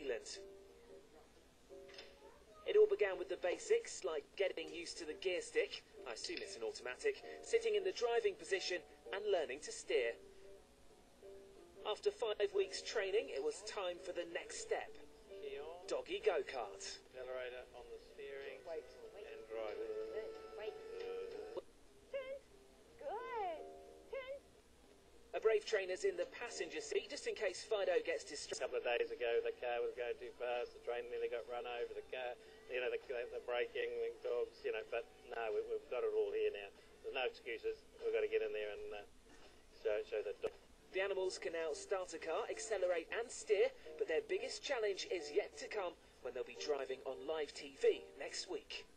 Zealand. It all began with the basics, like getting used to the gear stick, I assume it's an automatic, sitting in the driving position and learning to steer. After 5 weeks training, it was time for the next step. Doggy go-kart. Accelerator on the steering and driving. A brave trainer's in the passenger seat, just in case Fido gets A distracted. couple of days ago, the car was going too fast. The train nearly got run over. The car, you know, the braking, the dogs, you know. But no, we've got it all here now. There's no excuses. We've got to get in there and show the dog. The animals can now start a car, accelerate and steer, but their biggest challenge is yet to come when they'll be driving on live TV next week.